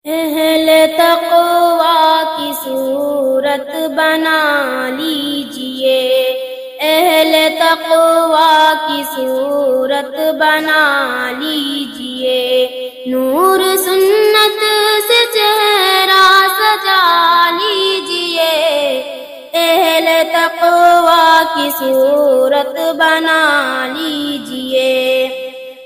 اہل تقوی کی صورت بنا لیجئے، اہل تقوی کی صورت بنا لیجئے، نور سنت سے چہرہ سجا لیجئے، اہل تقوی کی صورت بنا لیجئے،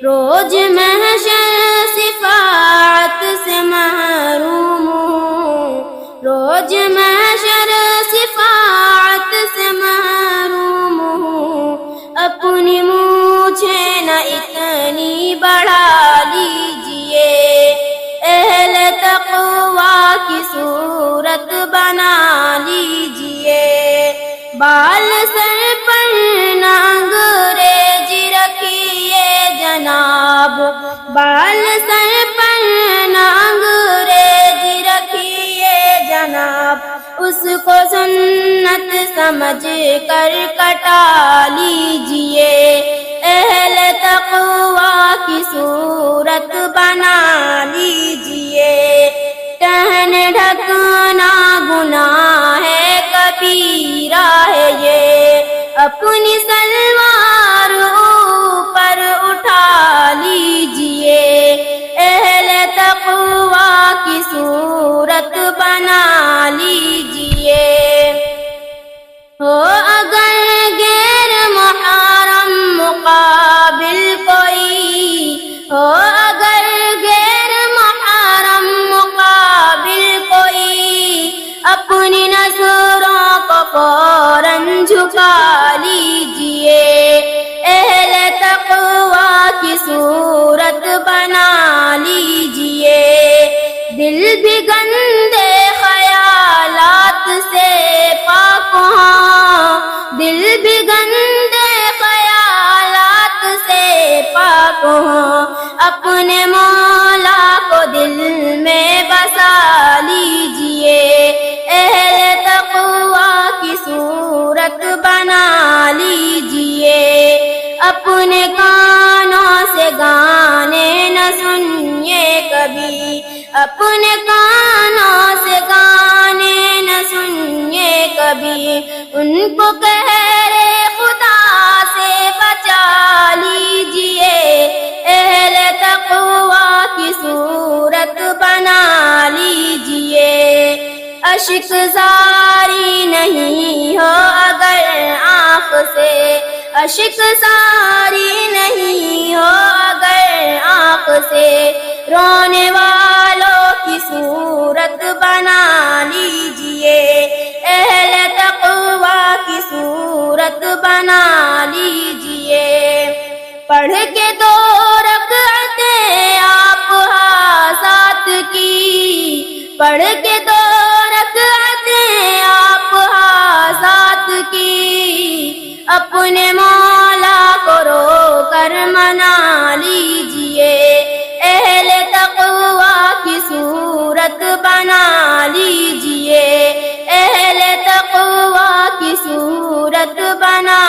روز محشر شفاعت سے محروم ہوں، روز محشر شفاعت سے محروم ہوں، اپنی مونچھیں نہ اتنی بڑھا لیجئے، اہل تقوی کی صورت بنا لیجئے، بال سر پر نہ انگریز رکھیے جناب، بال سر پر نہ انگریز رکھیے جناب، اس کو سنت سمجھ کر کٹا لیجئے، اہل تقوی کی صورت بنا لیجئے، ٹہن ڈھکنا گناہ ہے کبیرہ ہے یہ، اپنی سلوار اوپر اٹھا لیجئے، اہل تقوی کی صورت بنا لیجئے، ہو اگر غیر محرم مقابل کوئی، ہو اگر غیر محرم مقابل کوئی، اپنی نظروں کو فوراً جھکا لیجئے، اہل تقوی کی صورت بنا لیجئے، دل بھی گندے خیالات سے پاک ہوں، دل بھی گندے خیالات سے پاک ہوں، اپنے مولا کو دل میں بسا لیجئے، اہل تقوی کی صورت بنا لیجئے، اپنے کانوں سے گانے نہ سنیے کبھی، اپنے کانوں سے گانے نہ سنیے کبھی، ان کو قہر خدا سے بچا لیجئے، اہل تقوی کی صورت بنا لیجئے، اشک زاری نہیں ہو اگر آنکھ سے، اشک زاری نہیں ہو اگر آنکھ سے، رونے والوں کی صورت بنا لیجئے، اہل تقوی کی صورت بنا لیجئے، پڑھ کے 2 رکعتیں آپ ذات کی، پڑھ کے 2 رکعتیں آپ ذات کی، اپنے مولا کو رو کر منا لیجئے، اہل تقوی کی صورت بنا لیجئے، اہل تقوی کی صورت بنا